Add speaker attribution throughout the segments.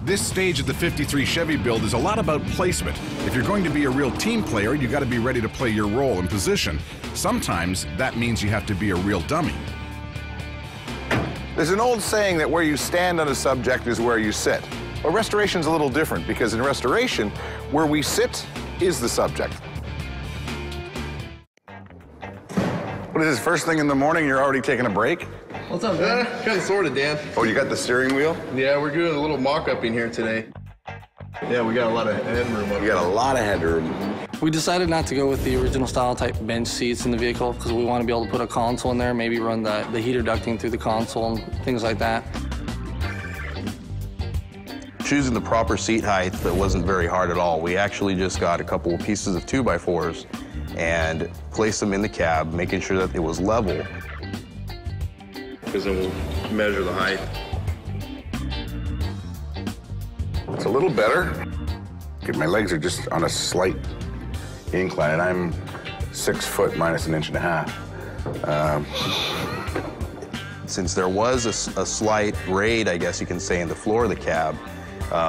Speaker 1: This stage of the 53 Chevy build is a lot about placement. If you're going to be a real team player, you got to be ready to play your role and position. Sometimes that means you have to be a real dummy.
Speaker 2: There's an old saying that where you stand on a subject is where you sit. Well, restoration's a little different because in restoration, where we sit is the subject. What is this, first thing in the morning, you're already taking a break?
Speaker 3: What's up, man?
Speaker 4: Kind of, sort of, Dan.
Speaker 2: Oh, you got the steering wheel?
Speaker 4: Yeah, we're doing a little mock-up in here today. Yeah, we got a lot of headroom up.
Speaker 2: We got a lot of headroom.
Speaker 3: We decided not to go with the original style type bench seats in the vehicle because we want to be able to put a console in there, maybe run the heater ducting through the console and things like that.
Speaker 5: Choosing the proper seat height, that wasn't very hard at all. We actually just got a couple of pieces of 2x4s and placed them in the cab, making sure that it was level.
Speaker 4: Because then we'll measure the height.
Speaker 2: It's a little better. My legs are just on a slight incline, and I'm 6 foot minus an inch and a half.
Speaker 5: Since there was a slight raid, I guess you can say, in the floor of the cab,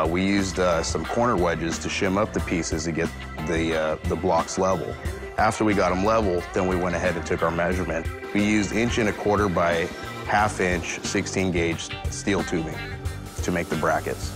Speaker 5: we used some corner wedges to shim up the pieces to get the blocks level. After we got them level, then we went ahead and took our measurement. We used 1¼ inch by 1/2 inch 16 gauge steel tubing to make the brackets.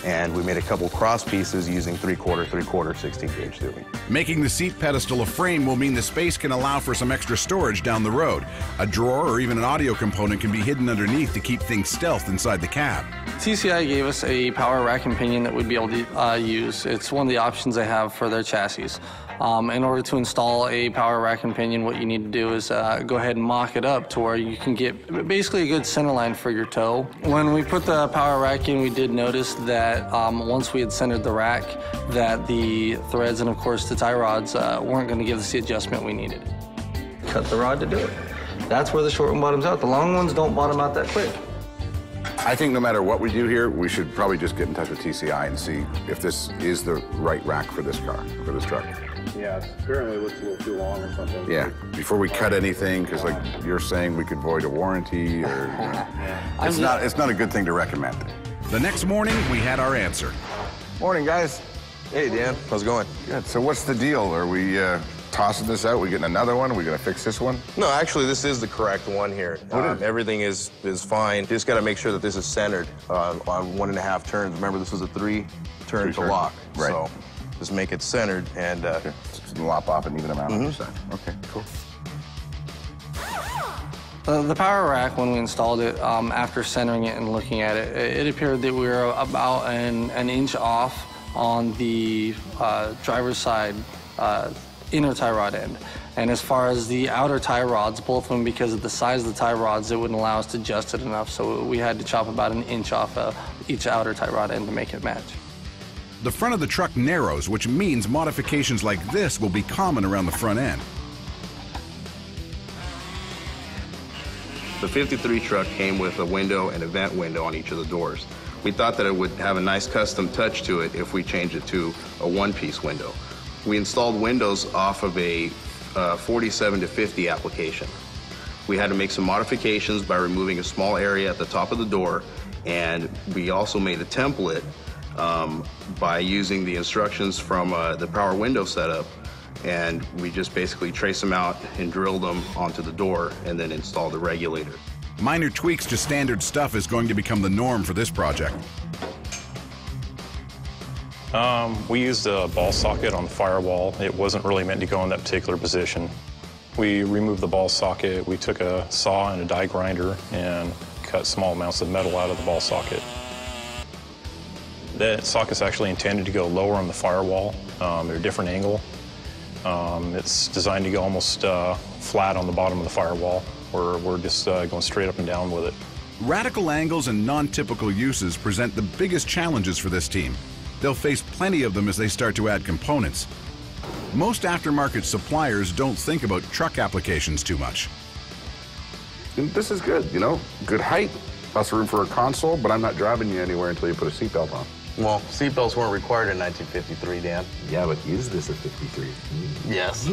Speaker 5: And we made a couple cross pieces using 3/4 16 gauge tubing.
Speaker 1: Making the seat pedestal a frame will mean the space can allow for some extra storage down the road. A drawer or even an audio component can be hidden underneath to keep things stealth inside the cab.
Speaker 3: TCI gave us a power rack and pinion that we'd be able to use. It's one of the options they have for their chassis. In order to install a power rack and pinion, what you need to do is go ahead and mock it up to where you can get basically a good center line for your toe. When we put the power rack in, we did notice that once we had centered the rack, that the threads and of course the tie rods weren't going to give us the adjustment we needed. Cut the rod to do it. That's where the short one bottoms out. The long ones don't bottom out that quick.
Speaker 2: I think no matter what we do here, we should probably just get in touch with TCI and see if this is the right rack for this car, for this truck.
Speaker 4: Yeah, it currently looks a little too long or something.
Speaker 2: Yeah, before we cut anything, because like you're saying, we could void a warranty or, you know, it's not a good thing to recommend.
Speaker 1: The next morning, we had our answer.
Speaker 2: Morning, guys.
Speaker 5: Hey, Dan, how's it going?
Speaker 2: Good. So what's the deal? Are we tossing this out? We getting another one? Are we gonna fix this one?
Speaker 5: No, actually, this is the correct one here. Everything is fine. Just got to make sure that this is centered on 1.5 turns. Remember, this is a 3-turn to lock.
Speaker 2: Right.
Speaker 5: So just make it centered and...
Speaker 2: Okay. Just lop off an even amount on each side. Okay, cool.
Speaker 3: The power rack, when we installed it, after centering it and looking at it, it appeared that we were about an inch off on the driver's side inner tie rod end. And as far as the outer tie rods, both of them, because of the size of the tie rods, it wouldn't allow us to adjust it enough. So we had to chop about an inch off each outer tie rod end to make it match.
Speaker 1: The front of the truck narrows, which means modifications like this will be common around the front end.
Speaker 5: The 53 truck came with a window and a vent window on each of the doors. We thought that it would have a nice custom touch to it if we changed it to a one-piece window. We installed windows off of a 47 to 50 application. We had to make some modifications by removing a small area at the top of the door, and we also made a template by using the instructions from the power window setup, and we just basically traced them out and drilled them onto the door and then installed the regulator.
Speaker 1: Minor tweaks to standard stuff is going to become the norm for this project.
Speaker 6: We used a ball socket on the firewall. It wasn't really meant to go in that particular position. We removed the ball socket. We took a saw and a die grinder and cut small amounts of metal out of the ball socket. That socket's actually intended to go lower on the firewall at a different angle. It's designed to go almost flat on the bottom of the firewall, where we're just going straight up and down with it.
Speaker 1: Radical angles and non-typical uses present the biggest challenges for this team. They'll face plenty of them as they start to add components. Most aftermarket suppliers don't think about truck applications too much.
Speaker 2: This is good, you know, good height, lots of room for a console, but I'm not driving you anywhere until you put a seatbelt on.
Speaker 5: Well, seatbelts weren't required in 1953, Dan.
Speaker 2: Yeah, but is this a 53?
Speaker 5: Yes.